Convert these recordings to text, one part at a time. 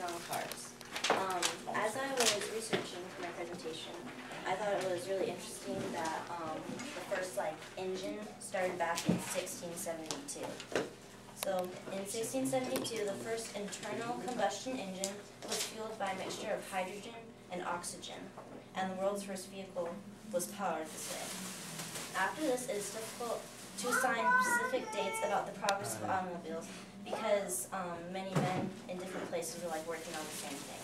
on cars. As I was researching for my presentation, I thought it was really interesting that the first engine started back in 1672. So in 1672, the first internal combustion engine was fueled by a mixture of hydrogen and oxygen, and the world's first vehicle was powered this way. After this, it is difficult to assign specific dates about the progress of automobiles because many men in different places were working on the same thing.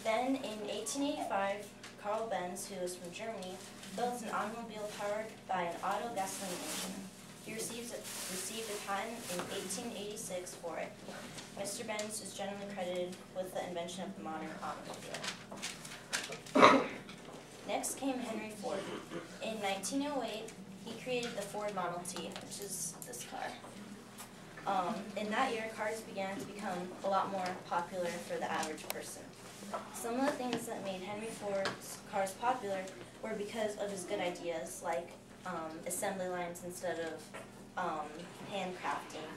Then in 1885, Carl Benz, who was from Germany, built an automobile powered by an Otto gasoline engine. He received a patent in 1886 for it. Mr. Benz is generally credited with the invention of the modern automobile. Next came Henry Ford. In 1908, he created the Ford Model T, which is this car. In that year, cars began to become a lot more popular for the average person. Some of the things that made Henry Ford's cars popular were because of his good ideas, like assembly lines instead of handcrafting,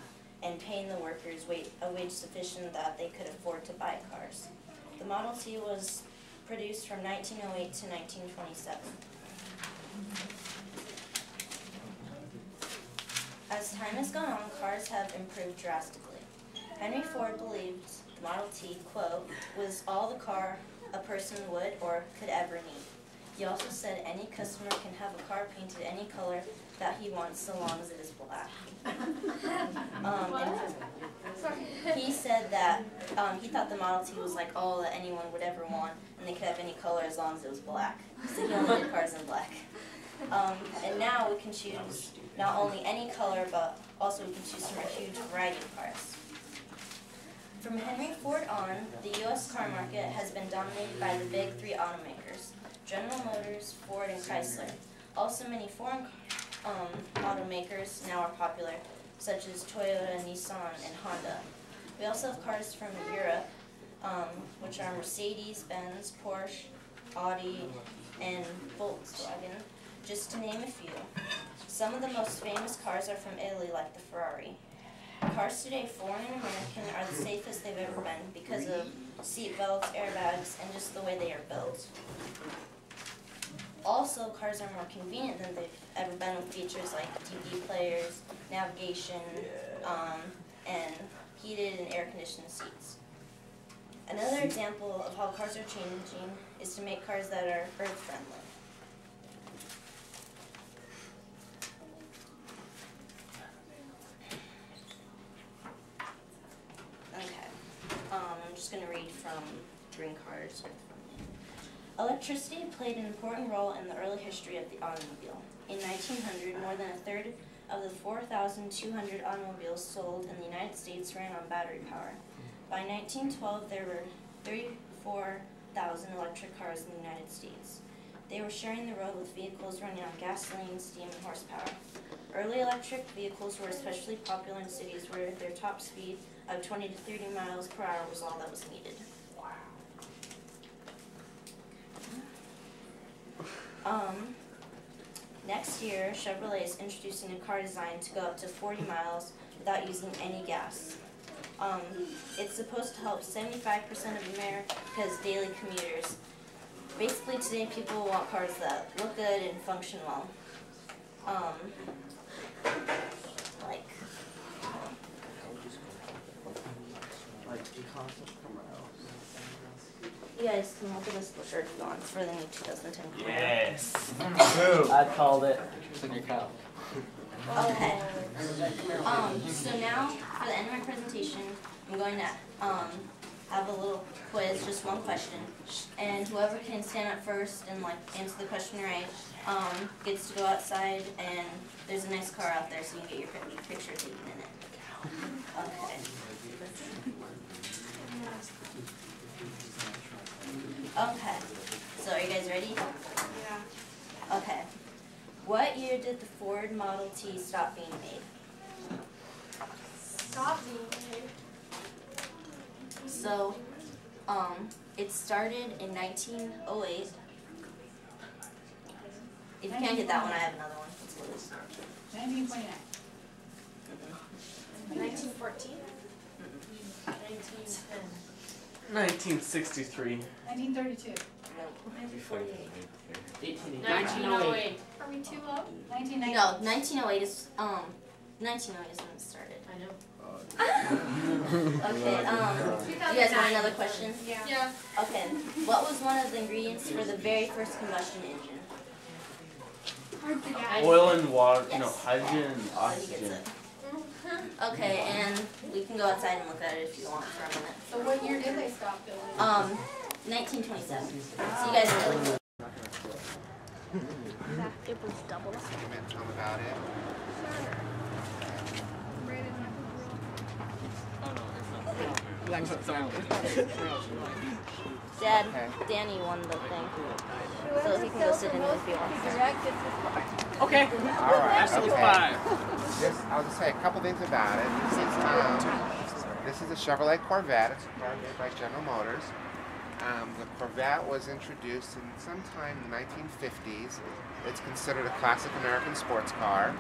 and paying the workers a wage sufficient that they could afford to buy cars. The Model T was produced from 1908 to 1927. As time has gone on, cars have improved drastically. Henry Ford believed the Model T, quote, was all the car a person would or could ever need. He also said any customer can have a car painted any color that he wants so long as it is black. He said that he thought the Model T was all that anyone would ever want, and they could have any color as long as it was black. So he only did cars in black. And now we can choose not only any color, but also we can choose from a huge variety of cars. From Henry Ford on, the U.S. car market has been dominated by the big three automakers, General Motors, Ford, and Chrysler. Also, many foreign automakers now are popular, such as Toyota, Nissan, and Honda. We also have cars from Europe, which are Mercedes, Benz, Porsche, Audi, and Volkswagen, just to name a few. Some of the most famous cars are from Italy, like the Ferrari. Cars today, foreign and American, are the safest they've ever been because of seat belts, airbags, and just the way they are built. Also, cars are more convenient than they've ever been with features like DVD players, navigation, and heated and air-conditioned seats. Another example of how cars are changing is to make cars that are earth-friendly. I'm just going to read from Green Cars. Electricity played an important role in the early history of the automobile. In 1900, more than a third of the 4,200 automobiles sold in the United States ran on battery power. By 1912, there were 34,000 electric cars in the United States. They were sharing the road with vehicles running on gasoline, steam, and horsepower. Early electric vehicles were especially popular in cities where their top speed of 20 to 30 miles per hour was all that was needed. Next year, Chevrolet is introducing a car designed to go up to 40 miles without using any gas. It's supposed to help 75% of America's daily commuters. Basically, today people want cars that look good and function well. You guys can look at this shirt on for the new 2010 Camaro. Yes. I called it. It's in your cow. Okay. So now for the end of my presentation, I'm going to have a little quiz, just one question, and whoever can stand up first and answer the question right gets to go outside, and there's a nice car out there, so you can get your picture taken in it. Okay. Okay, so are you guys ready? Yeah. Okay. What year did the Ford Model T stop being made? Stop being made. So, it started in 1908. If you can't get that one, I have another one. Let's lose. 1929. 1914? 1910. 1963. 1932. 1948. 1908. Are we too low? 1990. No, 1908 is 1908 is when it started. I know. Okay, you guys want another question? Yeah. Okay, what was one of the ingredients for the very first combustion engine? Oil and water, Yes. no, hydrogen and So he gets oxygen. it. Okay, and we can go outside and look at it if you want for a minute. So what year did they stop building? 1927. So you guys are really close. It was double. Tell them about it. Dad, Okay. Danny won the thing. So he can go sit in if he wants. Okay. All right. Absolute Okay. 5. I'll just say a couple things about it. This is a Chevrolet Corvette. It's a car made by General Motors. The Corvette was introduced in sometime in the 1950s. It's considered a classic American sports car.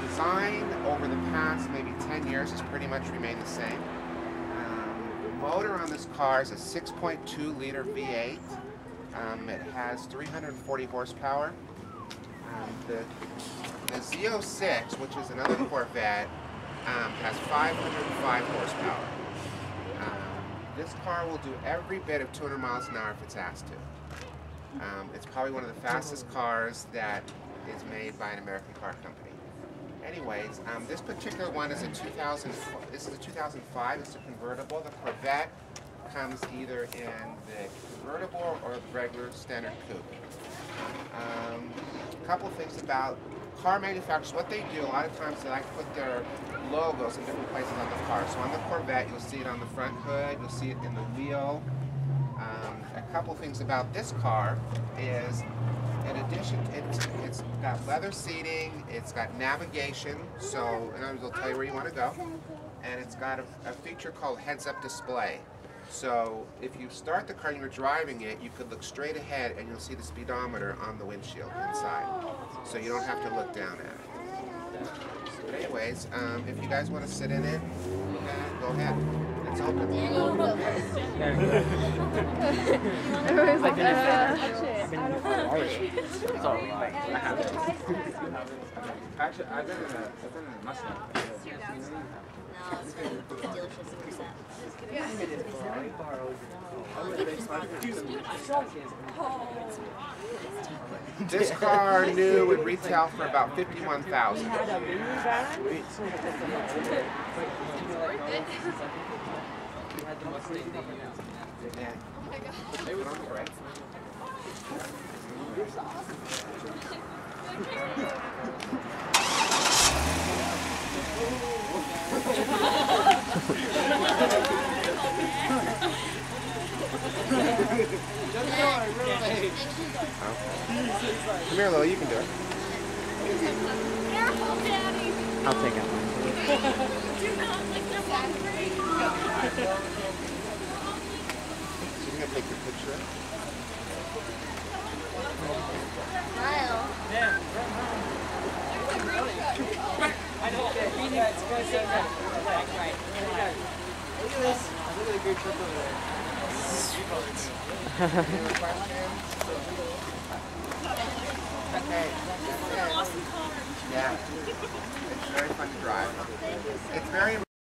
Design over the past maybe 10 years has pretty much remained the same. The motor on this car is a 6.2 liter V8. It has 340 horsepower. The Z06, which is another Corvette, has 505 horsepower. This car will do every bit of 200 miles an hour if it's asked to. It's probably one of the fastest cars that is made by an American car company. Anyways, this particular one is a 2005. It's a convertible. The Corvette comes either in the convertible or the regular standard coupe. A couple things about car manufacturers. What they do, a lot of times they like to put their logos in different places on the car. So on the Corvette, you'll see it on the front hood, you'll see it in the wheel. A couple things about this car is, in addition, it's got leather seating, it's got navigation, so in other words, it'll tell you where you want to go, and it's got a feature called heads-up display. So if you start the car and you're driving it, you could look straight ahead and you'll see the speedometer on the windshield inside. So you don't have to look down at it. But anyways, if you guys want to sit in it, go ahead. It's open. Danny, you go first. Everyone's like, It's alright. I have it. Actually, I've been in a Mustang. No, it's the dealership's percent. This car new would retail for about $51,000. Yeah. Put it on the brake. Come here, Lily, you can do it. Careful, Daddy. I'll take it. Do not like the back brake. You can take your picture. Smile. I know. It's going to say that. Right. Look at this. Look at the great trip over there. Any other questions? Okay. Awesome car. Yeah. It's very fun to drive. It's very